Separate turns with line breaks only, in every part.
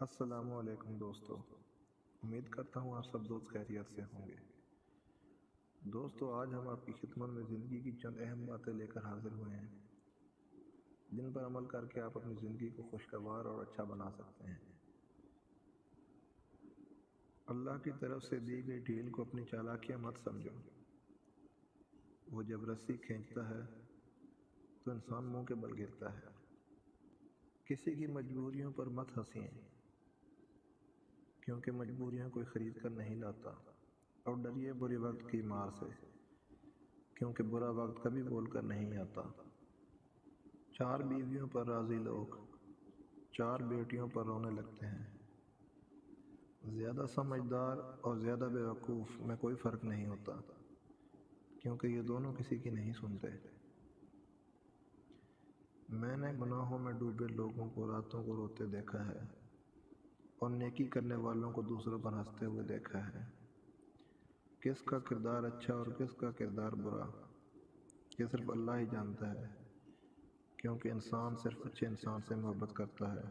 السلام علیکم دوستو، امید کرتا ہوں آپ سب دوست خیریت سے ہوں گے۔ دوستو، آج ہم آپ کی خدمت میں زندگی کی چند اہم باتیں لے کر حاضر ہوئے ہیں جن پر عمل کر کے آپ اپنی زندگی کو خوشگوار اور اچھا بنا سکتے ہیں۔ اللہ کی طرف سے دی گئی ڈھیل کو اپنی چالاکیاں مت سمجھو۔ وہ جب رسی کھینچتا ہے تو انسان منہ کے بل گرتا ہے۔ کسی کی مجبوریوں پر مت ہنسیں، کیونکہ مجبوریاں کوئی خرید کر نہیں لاتا، اور ڈریے برے وقت کی مار سے، کیونکہ برا وقت کبھی بول کر نہیں آتا۔ 4 بیویوں پر راضی لوگ 4 بیٹیوں پر رونے لگتے ہیں۔ زیادہ سمجھدار اور زیادہ بیوقوف میں کوئی فرق نہیں ہوتا، کیونکہ یہ دونوں کسی کی نہیں سنتے۔ میں نے گناہوں میں ڈوبے لوگوں کو راتوں کو روتے دیکھا ہے، اور نیکی کرنے والوں کو دوسروں پر ہنستے ہوئے دیکھا ہے۔ کس کا کردار اچھا اور کس کا کردار برا، یہ صرف اللہ ہی جانتا ہے، کیونکہ انسان صرف اچھے انسان سے محبت کرتا ہے،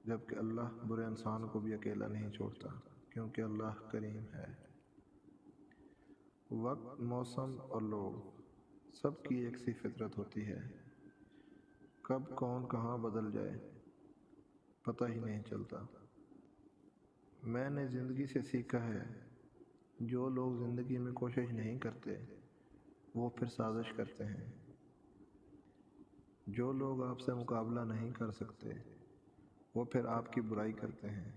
جبکہ اللہ برے انسان کو بھی اکیلا نہیں چھوڑتا، کیونکہ اللہ کریم ہے۔ وقت، موسم اور لوگ سب کی ایک سی فطرت ہوتی ہے۔ کب کون کہاں بدل جائے پتہ ہی نہیں چلتا۔ میں نے زندگی سے سیکھا ہے، جو لوگ زندگی میں کوشش نہیں کرتے وہ پھر سازش کرتے ہیں۔ جو لوگ آپ سے مقابلہ نہیں کر سکتے وہ پھر آپ کی برائی کرتے ہیں۔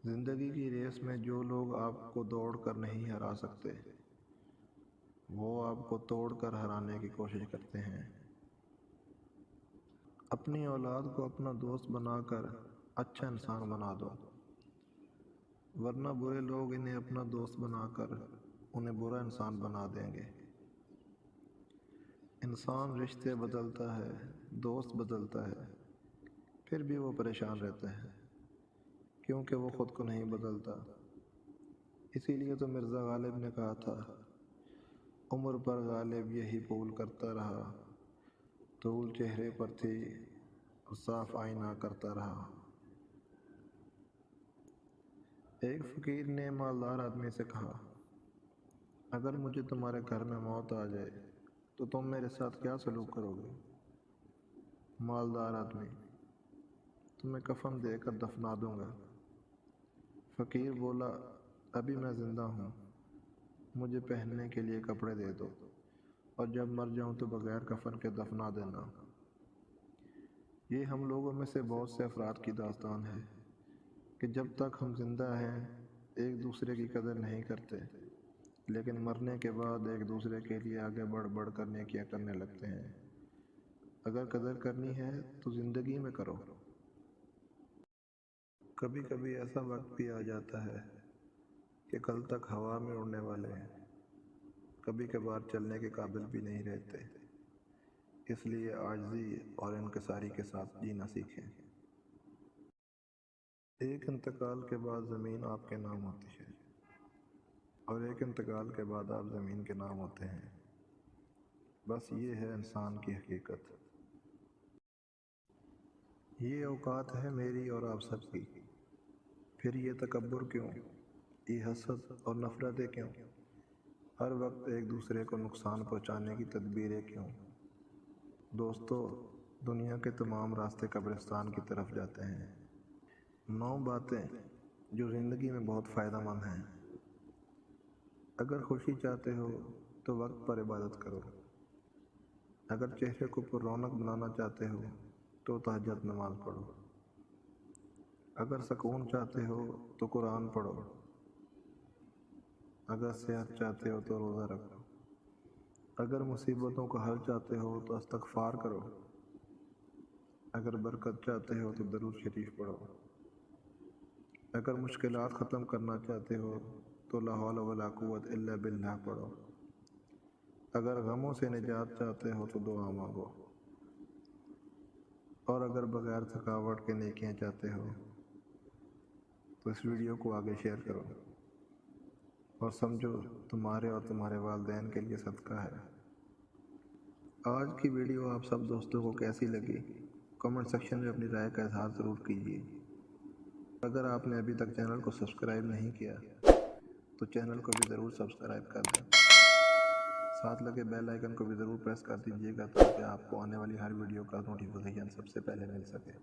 زندگی کی ریس میں جو لوگ آپ کو دوڑ کر نہیں ہرا سکتے وہ آپ کو توڑ کر ہرانے کی کوشش کرتے ہیں۔ اپنی اولاد کو اپنا دوست بنا کر اچھا انسان بنا دو، ورنہ برے لوگ انہیں اپنا دوست بنا کر انہیں برا انسان بنا دیں گے۔ انسان رشتے بدلتا ہے، دوست بدلتا ہے، پھر بھی وہ پریشان رہتا ہے، کیونکہ وہ خود کو نہیں بدلتا۔ اسی لیے تو مرزا غالب نے کہا تھا، عمر پر غالب یہی بھول کرتا رہا، طول چہرے پر تھی اور صاف آئینہ کرتا رہا۔ ایک فقیر نے مالدار آدمی سے کہا، اگر مجھے تمہارے گھر میں موت آ جائے تو تم میرے ساتھ کیا سلوک کرو گے؟ مالدار آدمی، تمہیں کفن دے کر دفنا دوں گا۔ فقیر بولا، ابھی میں زندہ ہوں، مجھے پہننے کے لیے کپڑے دے دو، اور جب مر جاؤں تو بغیر کفن کے دفنا دینا۔ یہ ہم لوگوں میں سے بہت سے افراد کی داستان ہے کہ جب تک ہم زندہ ہیں ایک دوسرے کی قدر نہیں کرتے، لیکن مرنے کے بعد ایک دوسرے کے لیے آگے بڑھ بڑھ کر نیکیاں کرنے لگتے ہیں۔ اگر قدر کرنی ہے تو زندگی میں کرو۔ کبھی کبھی ایسا وقت بھی آ جاتا ہے کہ کل تک ہوا میں اڑنے والے ہیں، کبھی کبھار چلنے کے قابل بھی نہیں رہتے، اس لیے عاجزی اور انکساری کے ساتھ جینا سیکھیں۔ ایک انتقال کے بعد زمین آپ کے نام ہوتی ہے، اور ایک انتقال کے بعد آپ زمین کے نام ہوتے ہیں۔ بس یہ ہے انسان کی حقیقت۔ یہ اوقات ہے میری اور آپ سب کی، پھر یہ تکبر کیوں، یہ حسد اور نفرتیں کیوں، ہر وقت ایک دوسرے کو نقصان پہنچانے کی تدبیریں کیوں؟ دوستو، دنیا کے تمام راستے قبرستان کی طرف جاتے ہیں۔ 9 باتیں جو زندگی میں بہت فائدہ مند ہیں۔ اگر خوشی چاہتے ہو تو وقت پر عبادت کرو۔ اگر چہرے کو پر رونق بنانا چاہتے ہو تو تہجد نماز پڑھو۔ اگر سکون چاہتے ہو تو قرآن پڑھو۔ اگر صحت چاہتے ہو تو روزہ رکھو۔ اگر مصیبتوں کا حل چاہتے ہو تو استغفار کرو۔ اگر برکت چاہتے ہو تو درود شریف پڑھو۔ اگر مشکلات ختم کرنا چاہتے ہو تو لا حول ولا قوت الا باللہ پڑھو۔ اگر غموں سے نجات چاہتے ہو تو دعا مانگو، اور اگر بغیر تھکاوٹ کے نیکیاں چاہتے ہو تو اس ویڈیو کو آگے شیئر کرو، اور سمجھو تمہارے اور تمہارے والدین کے لیے صدقہ ہے۔ آج کی ویڈیو آپ سب دوستوں کو کیسی لگی کمنٹ سیکشن میں اپنی رائے کا اظہار ضرور کیجیے۔ اگر آپ نے ابھی تک چینل کو سبسکرائب نہیں کیا تو چینل کو بھی ضرور سبسکرائب کر دیں، ساتھ لگے بیل آئیکن کو بھی ضرور پریس کر دیجیے گا تاکہ آپ کو آنے والی ہر ویڈیو کا نوٹیفیکیشن سب سے پہلے مل سکے۔